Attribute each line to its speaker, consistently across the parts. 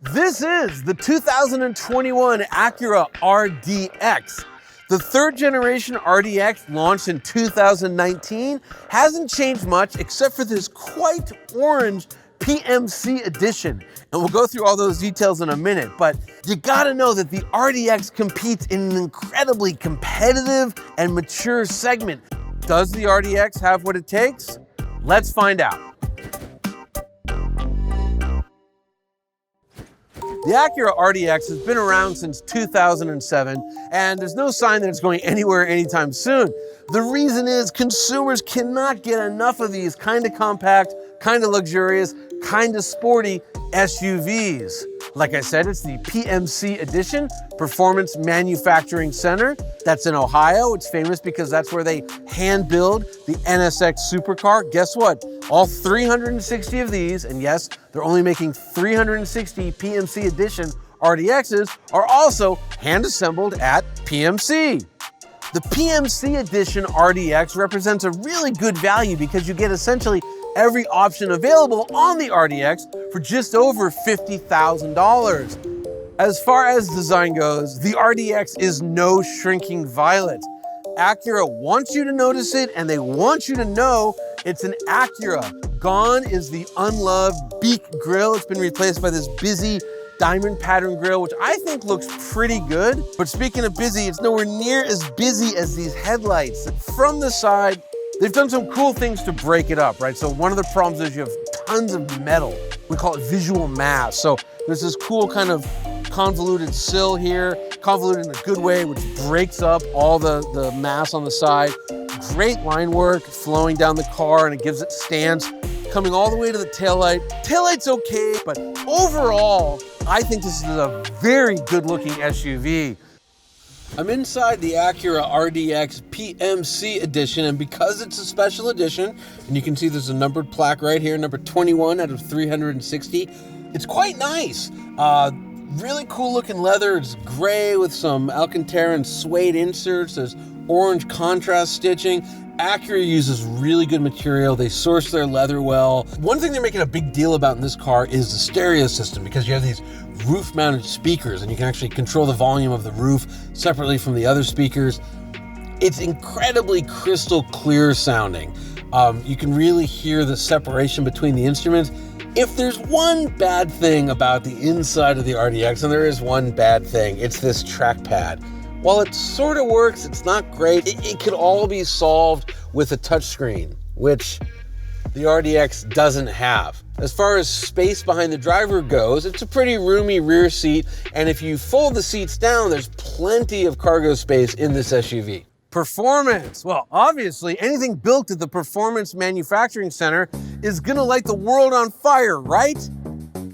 Speaker 1: This is the 2021 Acura RDX. The third generation RDX launched in 2019 hasn't changed much except for this quite orange PMC edition. And we'll go through all those details in a minute, but you gotta know that the RDX competes in an incredibly competitive and mature segment. Does the RDX have what it takes? Let's find out. The Acura RDX has been around since 2007, and there's no sign that it's going anywhere anytime soon. The reason is consumers cannot get enough of these kind of compact, kind of luxurious, kind of sporty SUVs. Like I said, it's the PMC edition, Performance Manufacturing Center. That's in Ohio. It's famous because that's where they hand build the NSX supercar. Guess what? All 360 of these, and yes, they're only making 360 PMC edition RDXs, are also hand assembled at PMC. The PMC edition RDX represents a really good value because you get essentially every option available on the RDX for just over $50,000. As far as design goes, the RDX is no shrinking violet. Acura wants you to notice it, and they want you to know it's an Acura. Gone is the unloved beak grille. It's been replaced by this busy diamond pattern grille, which I think looks pretty good. But speaking of busy, it's nowhere near as busy as these headlights. From the side, they've done some cool things to break it up, right? So one of the problems is you have tons of metal. We call it visual mass. So there's this cool kind of convoluted sill here, convoluted in a good way, which breaks up all the mass on the side. Great line work flowing down the car, and it gives it stance, coming all the way to the taillight. Taillight's okay, but overall, I think this is a very good-looking SUV. I'm inside the Acura RDX PMC edition, and because it's a special edition, and you can see there's a numbered plaque right here, number 21 out of 360, it's quite nice. Really cool looking leather. It's gray with some Alcantara and suede inserts. There's orange contrast stitching. Acura uses really good material. They source their leather well. One thing they're making a big deal about in this car is the stereo system, because you have these roof-mounted speakers and you can actually control the volume of the roof separately from the other speakers. It's incredibly crystal clear sounding. You can really hear the separation between the instruments. If there's one bad thing about the inside of the RDX, and there is one bad thing, it's this trackpad. While it sort of works, it's not great. It could all be solved with a touchscreen, which the RDX doesn't have. As far as space behind the driver goes, it's a pretty roomy rear seat, and if you fold the seats down, there's plenty of cargo space in this SUV. Performance. Well, obviously, anything built at the Performance Manufacturing Center is gonna light the world on fire, right?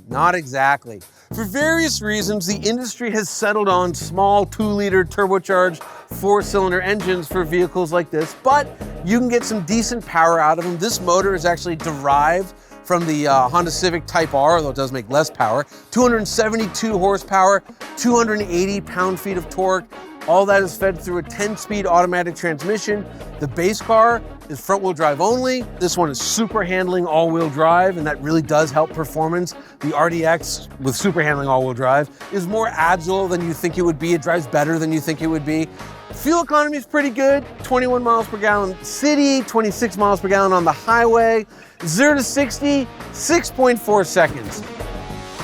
Speaker 1: Not exactly. For various reasons, the industry has settled on small 2-liter turbocharged 4-cylinder engines for vehicles like this, but you can get some decent power out of them. This motor is actually derived from the Honda Civic Type R, although it does make less power. 272 horsepower, 280 pound-feet of torque. All that is fed through a 10-speed automatic transmission. The base car is front-wheel drive only. This one is super handling all-wheel drive, and that really does help performance. The RDX with super handling all-wheel drive is more agile than you think it would be. It drives better than you think it would be. Fuel economy is pretty good. 21 miles per gallon city, 26 miles per gallon on the highway. 0 to 60, 6.4 seconds.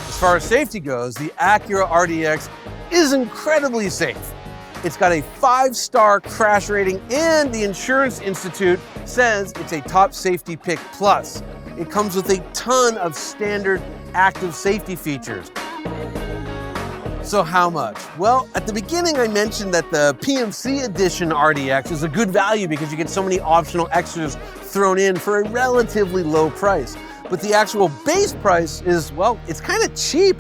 Speaker 1: As far as safety goes, the Acura RDX is incredibly safe. It's got a 5-star crash rating, and the Insurance Institute says it's a top safety pick plus. It comes with a ton of standard active safety features. So how much? Well, at the beginning I mentioned that the PMC edition RDX is a good value because you get so many optional extras thrown in for a relatively low price. But the actual base price is, well, it's kind of cheap.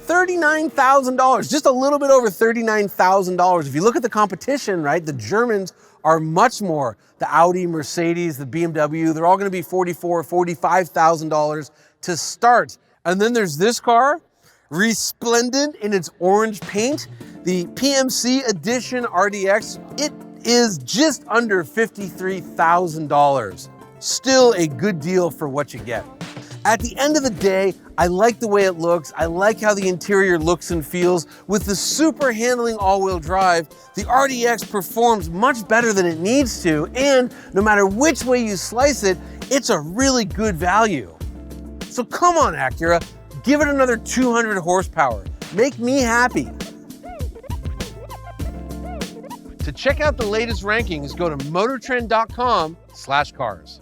Speaker 1: $39,000, just a little bit over $39,000. If you look at the competition, right, the Germans are much more. The Audi, Mercedes, the BMW, they're all gonna be $44,000, $45,000 to start. And then there's this car, resplendent in its orange paint, the PMC Edition RDX. It is just under $53,000. Still a good deal for what you get. At the end of the day, I like the way it looks. I like how the interior looks and feels. With the super handling all-wheel drive, the RDX performs much better than it needs to, and no matter which way you slice it, it's a really good value. So come on, Acura, give it another 200 horsepower. Make me happy. To check out the latest rankings, go to motortrend.com/cars.